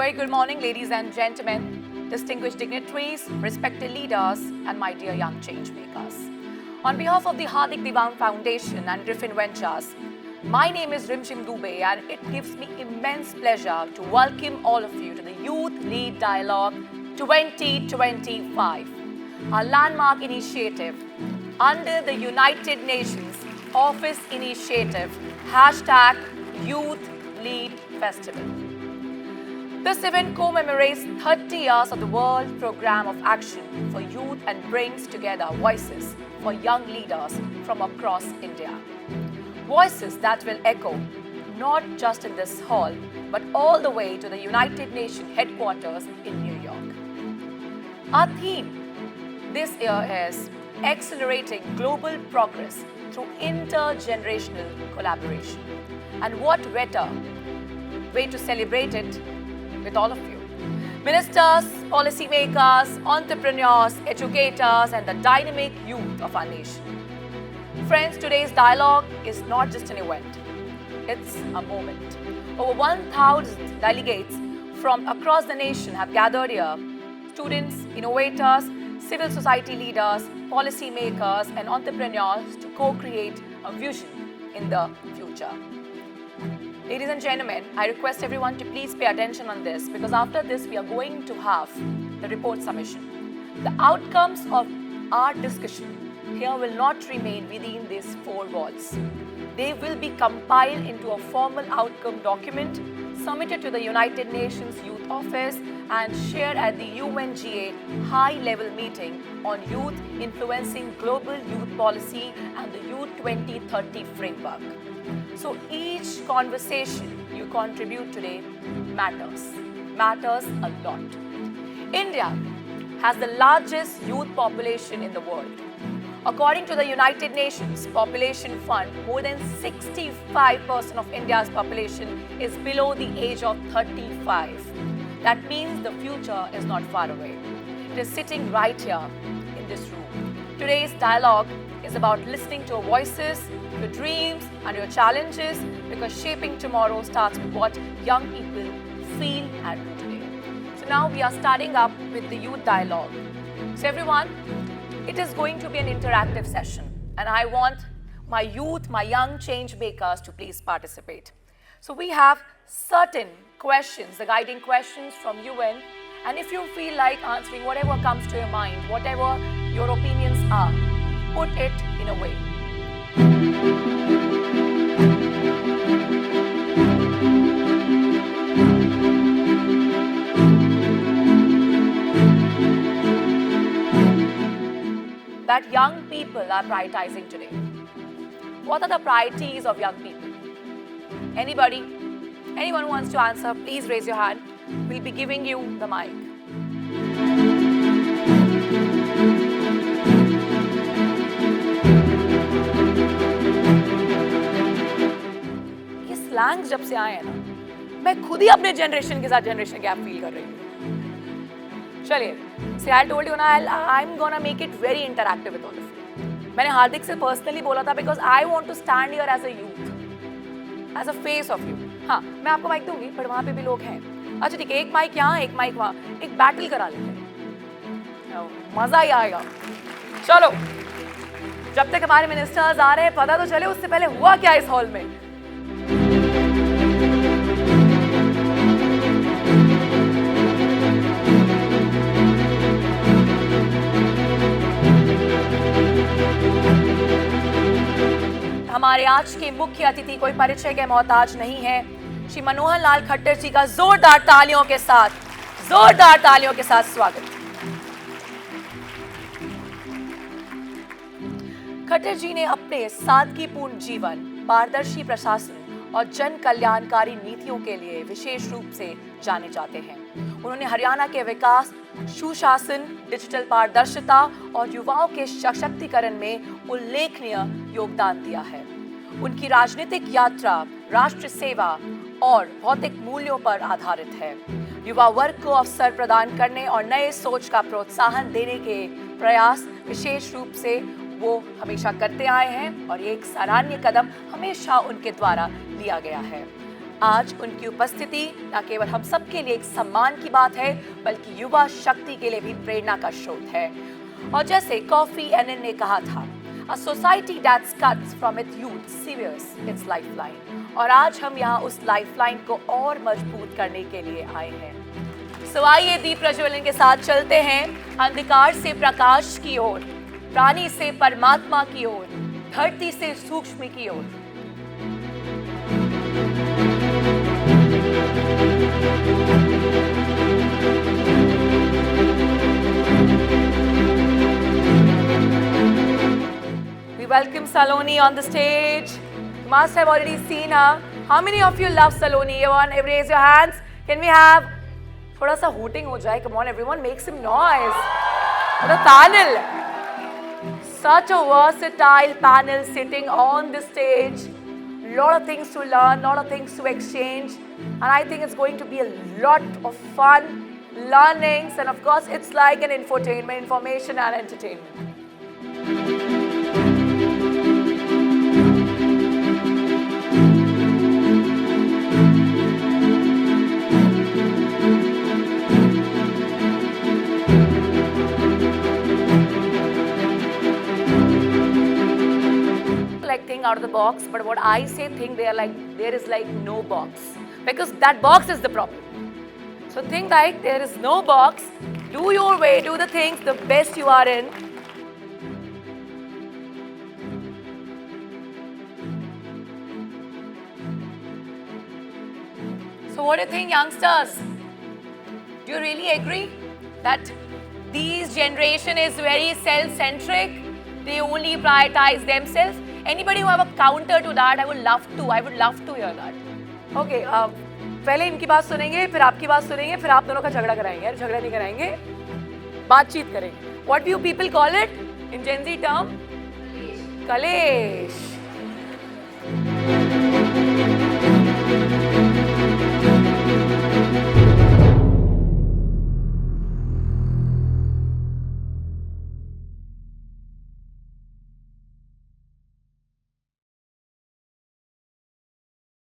very good morning, ladies and gentlemen, distinguished dignitaries, respected leaders, and my dear young change makers. On behalf of the Hardik Diwan Foundation and Griffin Ventures, my name is Rimshim Dubey, and it gives me immense pleasure to welcome all of you to the Youth Lead Dialogue 2025, a landmark initiative under the United Nations Office Initiative #Youth Lead Festival. This event commemorates 30 years of the World Programme of Action for Youth and brings together voices for young leaders from across India. Voices that will echo not just in this hall, but all the way to the United Nations headquarters in New York. Our theme this year is Accelerating Global Progress through Intergenerational Collaboration. And what better way to celebrate it with all of you. Ministers, policymakers, entrepreneurs, educators, and the dynamic youth of our nation. Friends, today's dialogue is not just an event, it's a moment. Over 1,000 delegates from across the nation have gathered here. Students, innovators, civil society leaders, policymakers, and entrepreneurs to co-create a vision in the future. Ladies and gentlemen, I request everyone to please pay attention on this because after this we are going to have the report submission. The outcomes of our discussion here will not remain within these four walls. They will be compiled into a formal outcome document submitted to the United Nations Youth Office and shared at the UNGA high-level meeting on youth influencing global youth policy and the Youth 2030 framework. So each conversation you contribute today matters a lot. India has the largest youth population in the world. According to the United Nations Population Fund, more than 65% of India's population is below the age of 35. That means the future is not far away. It is sitting right here in this room. Today's dialogue is about listening to your voices, your dreams, and your challenges because shaping tomorrow starts with what young people feel and do today. So now we are starting up with the youth dialogue. So everyone, it is going to be an interactive session and I want my youth, my young change makers to please participate. So we have certain questions, the guiding questions from UN, and if you feel like answering whatever comes to your mind, whatever your opinions are, put it in a way. That young people are prioritizing today. What are the priorities of young people? Anybody? Anyone who wants to answer, please raise your hand. We'll be giving you the mic. ये slangs जब से आए हैं ना, मैं खुद ही अपने generation के साथ जनरेशन गैप फील कर रही हूँ. चलिए, see I told you ना, I'm gonna make it very interactive with all of you. मैंने हार्दिक से पर्सनली बोला था because I want to stand here as a youth, as a face of you. हाँ, मैं आपको माइक दूंगी, पर वहाँ पे भी लोग हैं. अच्छा ठीक है, एक माइक यहाँ, एक माइक वहाँ, एक बैटल करा लेते हैं. मजा ही आएगा. चलो, जब तक हमारे मिनिस्टर्स आ रहे हैं, पता तो चले उससे पहले हुआ क्या इस हॉल में. हमारे आज के मुख्य अतिथि कोई परिचय के मोहताज नहीं है. श्री मनोहर लाल खट्टर जी का जोरदार तालियों के साथ स्वागत. खट्टर जी ने अपने सादगीपूर्ण जीवन, पारदर्शी प्रशासन और जन कल्याणकारी नीतियों के लिए विशेष रूप से जाने जाते हैं. उन्होंने हरियाणा के विकास, सुशासन, डिजिटल पारदर्शिता और युवाओं के सशक्तिकरण में उल्लेखनीय योगदान दिया है. उनकी राजनीतिक यात्रा राष्ट्र सेवा और भौतिक मूल्यों पर आधारित है. युवा वर्ग को अवसर प्रदान करने और नए सोच का प्रोत्साहन देने के प्रयास विशेष रूप से वो हमेशा करते आए हैं और ये एक सराहनीय कदम हमेशा उनके द्वारा लिया गया है. आज उनकी उपस्थिति न केवल हम सबके लिए एक सम्मान की बात है, बल्कि युवा शक्ति के लिए भी प्रेरणा का स्रोत है। और जैसे कॉफी एनन ने कहा था, A society that cuts from its youth severs its lifeline। और आज हम यहाँ उस लाइफलाइन को और मजबूत करने के लिए आए हैं। सो आइए दीप प्रज्वलन के साथ चलते हैं अंधकार से प्रकाश की ओर, प्राणी से परमात्मा की ओर, धरती से सूक्ष्म की ओर। We welcome Saloni on the stage. You must have already seen her. How many of you love Saloni? Everyone, raise your hands. Can we have थोड़ा सा hooting हो जाए? Come on, everyone, make some noise. The panel. Such a versatile panel sitting on the stage. Lot of things to learn, lot of things to exchange, and I think it's going to be a lot of fun, learnings, and of course, it's like an infotainment, information and entertainment. Think out of the box, but what I say, think there is like no box, because that box is the problem. So think like there is no box, do your way, do the things the best you are in. So what do you think, youngsters? Do you really agree that this generation is very self-centric? They only prioritize themselves. Anybody who have a counter to that, I would love to hear that. Okay, पहले इनकी बात सुनेंगे, फिर आपकी बात सुनेंगे, फिर आप दोनों का झगड़ा कराएंगे। झगड़ा नहीं कराएंगे, बातचीत करेंगे। What do you people call it in Gen Z term? कलेश।